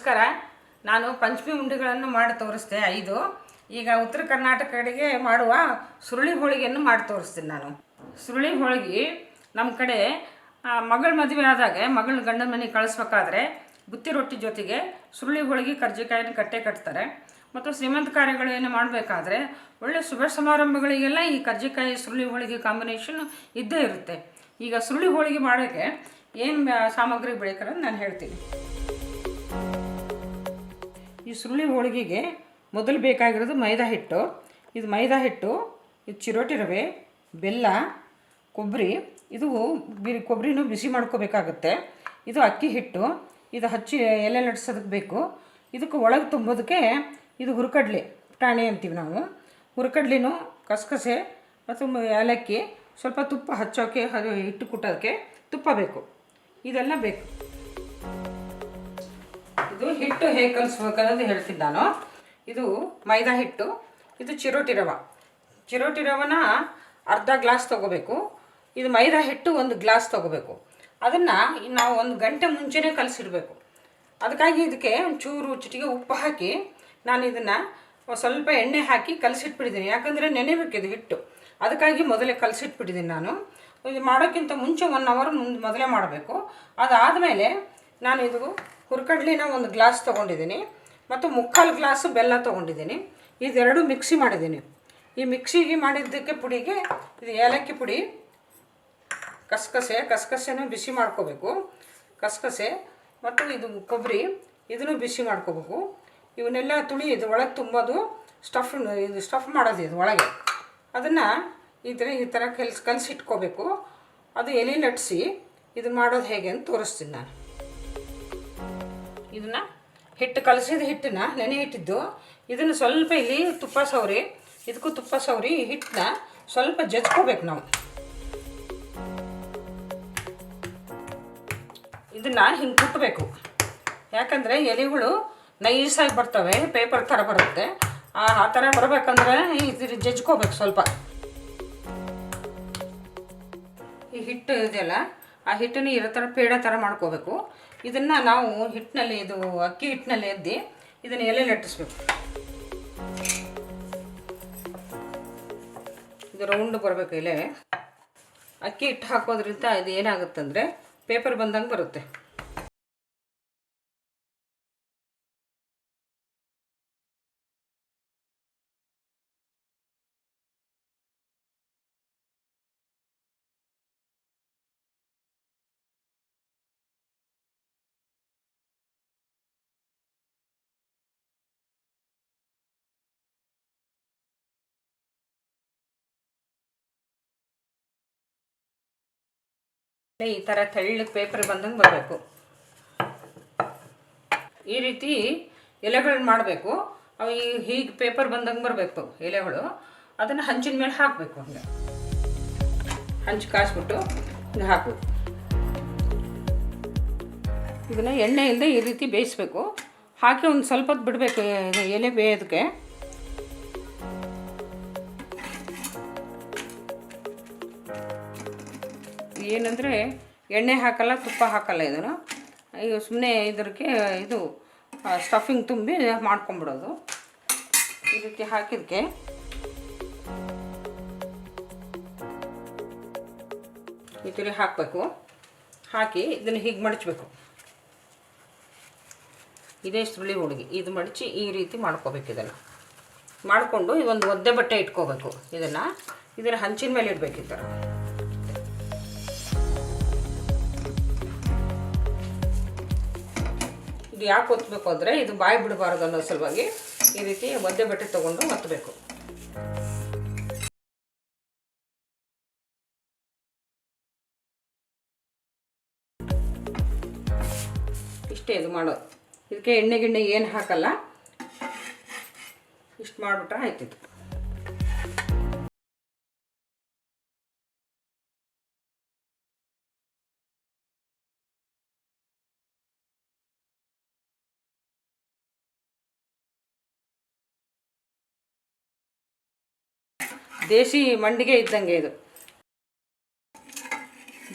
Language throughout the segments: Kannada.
ನಮಸ್ಕಾರ. ನಾನು ಪಂಚಮಿ ಉಂಡೆಗಳನ್ನು ಮಾಡಿ ತೋರಿಸ್ದೆ 5. ಈಗ ಉತ್ತರ ಕರ್ನಾಟಕ ಕಡೆಗೆ ಮಾಡುವ ಸುರುಳಿ ಹೋಳಿಗೆಯನ್ನು ಮಾಡಿ ತೋರಿಸ್ತೀನಿ ನಾನು. ಸುರುಳಿ ಹೋಳಿಗೆ ನಮ್ಮ ಕಡೆ ಮಗಳ ಮದುವೆ ಆದಾಗ ಮಗಳ ಗಂಡನ ಮನೆಗೆ ಕಳಿಸ್ಬೇಕಾದ್ರೆ ಬುತ್ತಿ ರೊಟ್ಟಿ ಜೊತೆಗೆ ಸುರುಳಿ ಹೋಳಿಗೆ ಕರ್ಜಿಕಾಯಿನ ಕಟ್ತಾರೆ. ಮತ್ತು ಶ್ರೀಮಂತ ಕಾರ್ಯಗಳು ಏನು ಮಾಡಬೇಕಾದ್ರೆ ಒಳ್ಳೆ ಶುಭ ಸಮಾರಂಭಗಳಿಗೆಲ್ಲ ಈ ಕರ್ಜಿಕಾಯಿ ಸುರುಳಿ ಹೋಳಿಗೆ ಕಾಂಬಿನೇಷನ್ ಇದ್ದೇ ಇರುತ್ತೆ. ಈಗ ಸುರುಳಿ ಹೋಳಿಗೆ ಮಾಡೋಕ್ಕೆ ಏನು ಸಾಮಗ್ರಿ ಬೇಕನ್ನೋದು ನಾನು ಹೇಳ್ತೀನಿ. ಈ ಸುರುಳಿ ಹೋಳಿಗೆಗೆ ಮೊದಲು ಬೇಕಾಗಿರೋದು ಮೈದಾ ಹಿಟ್ಟು. ಇದು ಮೈದಾ ಹಿಟ್ಟು, ಇದು ಚಿರೋಟಿ ರವೆ, ಬೆಲ್ಲ, ಕೊಬ್ಬರಿ. ಇದು ಕೊಬ್ಬರಿನೂ ಬಿಸಿ ಮಾಡ್ಕೋಬೇಕಾಗುತ್ತೆ. ಇದು ಅಕ್ಕಿ ಹಿಟ್ಟು, ಇದು ಹಚ್ಚಿ ಎಲೆ ಲಟ್ಸೋದಕ್ಕೆ ಬೇಕು. ಇದಕ್ಕೆ ಒಳಗೆ ತುಂಬೋದಕ್ಕೆ ಇದು ಹುರ್ಕಡ್ಲೆ, ಪುಟಾಣಿ ಅಂತೀವಿ ನಾವು. ಹುರ್ಕಡ್ಲಿನೂ, ಕಸಕಸೆ ಮತ್ತು ಏಲಕ್ಕಿ, ಸ್ವಲ್ಪ ತುಪ್ಪ ಹಚ್ಚೋಕ್ಕೆ, ಅದು ಹಿಟ್ಟು ಕುಟ್ಟೋದಕ್ಕೆ ತುಪ್ಪ ಬೇಕು. ಇದೆಲ್ಲ ಬೇಕು. ಇದು ಹಿಟ್ಟು ಹೇಗೆ ಕಲಿಸ್ಬೇಕನ್ನೋದು ಹೇಳ್ತೀನಿ ನಾನು. ಇದು ಮೈದಾ ಹಿಟ್ಟು, ಇದು ಚಿರೋಟಿ ರವನ ಅರ್ಧ ಗ್ಲಾಸ್ ತೊಗೋಬೇಕು. ಇದು ಮೈದಾ ಹಿಟ್ಟು 1 ಗ್ಲಾಸ್ ತೊಗೋಬೇಕು. ಅದನ್ನು ನಾವು 1 ಗಂಟೆ ಮುಂಚೆನೇ ಕಲಸಿಡಬೇಕು. ಅದಕ್ಕಾಗಿ ಇದಕ್ಕೆ ಒಂಚೂರು ಚಿಟಿಗೆ ಉಪ್ಪು ಹಾಕಿ ನಾನು ಇದನ್ನು ಸ್ವಲ್ಪ ಎಣ್ಣೆ ಹಾಕಿ ಕಲಸಿಟ್ಬಿಟ್ಟಿದ್ದೀನಿ. ಯಾಕಂದರೆ ನೆನೆಬೇಕಿದು ಹಿಟ್ಟು, ಅದಕ್ಕಾಗಿ ಮೊದಲೇ ಕಲಸಿಟ್ಬಿಟ್ಟಿದ್ದೀನಿ ನಾನು. ಇದು ಮಾಡೋಕ್ಕಿಂತ ಮುಂಚೆ 1 ಅವರ್ ಮೊದಲೇ ಮಾಡಬೇಕು. ಅದಾದಮೇಲೆ ನಾನು ಇದು ಹುರ್ಕಡ್ಲಿನ 1 ಗ್ಲಾಸ್ ತೊಗೊಂಡಿದ್ದೀನಿ ಮತ್ತು 3/4 ಗ್ಲಾಸ್ ಬೆಲ್ಲ ತೊಗೊಂಡಿದ್ದೀನಿ. ಇದೆರಡು ಮಿಕ್ಸಿ ಮಾಡಿದ್ದೀನಿ. ಈ ಮಿಕ್ಸಿಗೆ ಮಾಡಿದ್ದಕ್ಕೆ ಪುಡಿಗೆ ಇದು ಏಲಕ್ಕಿ ಪುಡಿ, ಕಸಕಸೆನೂ ಬಿಸಿ ಮಾಡ್ಕೋಬೇಕು. ಕಸಕಸೆ ಮತ್ತು ಇದು ಕೊಬ್ಬರಿ, ಇದನ್ನು ಬಿಸಿ ಮಾಡ್ಕೋಬೇಕು. ಇವನ್ನೆಲ್ಲ ಇದು ಒಳಗೆ ತುಂಬೋದು, ಇದು ಸ್ಟಫ್ ಮಾಡೋದು ಇದು ಒಳಗೆ. ಅದನ್ನು ಈ ಥರ ಕಲಸಿಟ್ಕೋಬೇಕು. ಅದು ಎಲೆ ಲಟ್ಸಿ ಇದು ಮಾಡೋದು ಹೇಗೆ ಅಂತ ತೋರಿಸ್ತೀನಿ ನಾನು. ಇದನ್ನು ಕಲಸಿದ ಹಿಟ್ಟನ್ನ ನೆನೆ ಇಟ್ಟಿದ್ದು ಇದನ್ನು ಸ್ವಲ್ಪ ಇಲ್ಲಿ ತುಪ್ಪ ಸವರಿ, ಇದಕ್ಕೂ ತುಪ್ಪ ಸವರಿ ಈ ಹಿಟ್ಟನ್ನ ಸ್ವಲ್ಪ ಜಜ್ಕೋಬೇಕು ನಾವು. ಇದನ್ನು ಹಿಂಗೆ ಕುಟ್ಟಬೇಕು. ಯಾಕಂದರೆ ಎಲೆಗಳು ನೈಸಾಗಿ ಬರ್ತವೆ, ಪೇಪರ್ ಥರ ಬರುತ್ತೆ. ಆ ಥರ ಬರಬೇಕಂದ್ರೆ ಇದು ಜಜ್ಕೋಬೇಕು ಸ್ವಲ್ಪ. ಈ ಹಿಟ್ಟು ಇದೆಯಲ್ಲ, ಆ ಹಿಟ್ಟನ್ನು ಇರೋ ಥರ ಪೇಡ ಥರ ಮಾಡ್ಕೋಬೇಕು. ಇದನ್ನು ನಾವು ಹಿಟ್ಟಿನಲ್ಲಿ, ಇದು ಅಕ್ಕಿ ಹಿಟ್ಟಿನಲ್ಲಿ ಎದ್ದಿ ಇದನ್ನು ಎಲೆ ಲಟ್ಟಿಸ್ಬೇಕು. ಇದು ರೌಂಡ್ ಬರಬೇಕು ಎಲೆ. ಅಕ್ಕಿ ಹಿಟ್ಟು ಹಾಕೋದ್ರಿಂದ ಇದು ಏನಾಗುತ್ತಂದರೆ ಪೇಪರ್ ಬಂದಂಗೆ ಬರುತ್ತೆ. ಈ ಥರ ತೆಳ್ಳಗೆ ಪೇಪರ್ ಬಂದಂಗೆ ಬರಬೇಕು. ಈ ರೀತಿ ಎಲೆಗಳನ್ನ ಮಾಡಬೇಕು. ಅವು ಹೀಗೆ ಪೇಪರ್ ಬಂದಂಗೆ ಬರಬೇಕು ಎಲೆಗಳು. ಅದನ್ನು ಹಂಚಿನ ಮೇಲೆ ಹಾಕಬೇಕು. ಹಂಗೆ ಹಂಚು ಕಾಯಿಸ್ಬಿಟ್ಟು ಹಿಂಗೆ ಹಾಕಬೇಕು. ಇದನ್ನು ಎಣ್ಣೆಯಿಂದ ಈ ರೀತಿ ಬೇಯಿಸ್ಬೇಕು. ಹಾಕಿ ಒಂದು ಸ್ವಲ್ಪ ಹೊತ್ತು ಬಿಡಬೇಕು ಎಲೆ ಬೇಯೋದಕ್ಕೆ. ಏನಂದರೆ ಎಣ್ಣೆ ಹಾಕಲ್ಲ, ತುಪ್ಪ ಹಾಕಲ್ಲ. ಇದನ್ನು ಸುಮ್ಮನೆ ಇದಕ್ಕೆ ಇದು ಸ್ಟಫಿಂಗ್ ತುಂಬಿ ಮಾಡ್ಕೊಂಬಿಡೋದು. ಈ ರೀತಿ ಹಾಕಿದ್ದಕ್ಕೆ ಈ ಥರ ಹಾಕಬೇಕು. ಹಾಕಿ ಇದನ್ನು ಹೀಗೆ ಮಡಚಬೇಕು. ಇದೇ ಸುರುಳಿ ಹೋಳಿಗೆ. ಇದು ಮಡಚಿ ಈ ರೀತಿ ಮಾಡ್ಕೋಬೇಕು. ಇದನ್ನು ಮಾಡಿಕೊಂಡು ಇದೊಂದು ಒದ್ದೆ ಬಟ್ಟೆ ಇಟ್ಕೋಬೇಕು. ಇದನ್ನು ಹಂಚಿನ ಮೇಲೆ ಇಡಬೇಕು. ಈ ಥರ ಇದು ಯಾಕೆ ಒತ್ತಬೇಕು ಅಂದರೆ ಇದು ಬಾಯಿ ಬಿಡಬಾರ್ದು ಅನ್ನೋ ಸಲುವಾಗಿ ಈ ರೀತಿ ಒದ್ದೆ ಬಟ್ಟೆ ತೊಗೊಂಡು ಒತ್ತಬೇಕು. ಇಷ್ಟೇ ಇದು ಮಾಡೋದು. ಇದಕ್ಕೆ ಎಣ್ಣೆ ಏನು ಹಾಕಲ್ಲ. ಇಷ್ಟು ಮಾಡಿಬಿಟ್ರೆ ಆಯ್ತಿತ್ತು. ದೇಶಿ ಮಂಡಿಗೆ ಇದ್ದಂಗೆ ಇದು.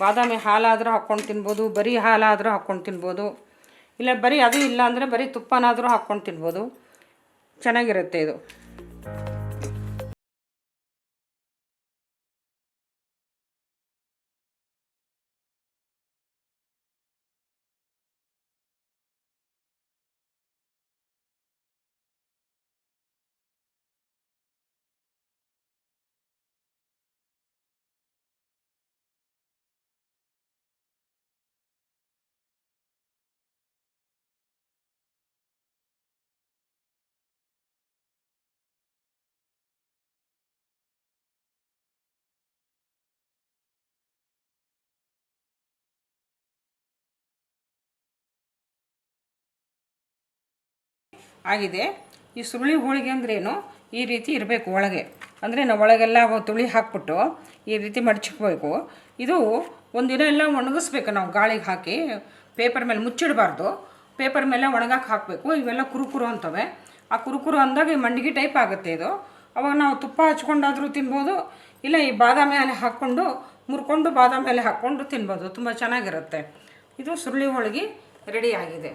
ಬಾದಾಮಿ ಹಾಲಾದರೂ ಹಾಕ್ಕೊಂಡು ತಿನ್ಬೋದು, ಬರೀ ಹಾಲಾದರೂ ಹಾಕ್ಕೊಂಡು ತಿನ್ಬೋದು. ಇಲ್ಲ ಬರೀ ಅದು ಇಲ್ಲ ಅಂದರೆ ಬರೀ ತುಪ್ಪನಾದರೂ ಹಾಕ್ಕೊಂಡು ತಿನ್ಬೋದು, ಚೆನ್ನಾಗಿರುತ್ತೆ ಇದು. ಆಗಿದೆ. ಈ ಸುರುಳಿ ಹೋಳಿಗೆ ಅಂದ್ರೇನು, ಈ ರೀತಿ ಇರಬೇಕು ಒಳಗೆ, ಅಂದರೆ ನಾವು ಒಳಗೆಲ್ಲ ತುಳಿ ಹಾಕ್ಬಿಟ್ಟು ಈ ರೀತಿ ಮಡಚಿಕ್ಬೇಕು. ಇದು ಒಂದಿನ ಎಲ್ಲ ಒಣಗಿಸ್ಬೇಕು ನಾವು, ಗಾಳಿಗೆ ಹಾಕಿ ಪೇಪರ್ ಮೇಲೆ ಮುಚ್ಚಿಡಬಾರ್ದು, ಪೇಪರ್ ಮೇಲೆ ಒಣಗಕ್ಕೆ ಹಾಕಬೇಕು. ಇವೆಲ್ಲ ಕುರುಕುರು ಅಂತವೆ. ಆ ಕುರುಕುರು ಅಂದಾಗ ಈ ಮಂಡಿಗೆ ಟೈಪ್ ಆಗುತ್ತೆ ಇದು. ಅವಾಗ ನಾವು ತುಪ್ಪ ಹಚ್ಕೊಂಡಾದರೂ ತಿನ್ಬೋದು, ಇಲ್ಲ ಈ ಬಾದಾಮಿ ಎಲೆ ಹಾಕ್ಕೊಂಡು ಮುರ್ಕೊಂಡು ಬಾದಾಮಿ ಎಲೆ ಹಾಕ್ಕೊಂಡು ತಿನ್ಬೋದು, ತುಂಬ ಚೆನ್ನಾಗಿರುತ್ತೆ. ಇದು ಸುರುಳಿ ಹೋಳಿಗೆ ರೆಡಿ ಆಗಿದೆ.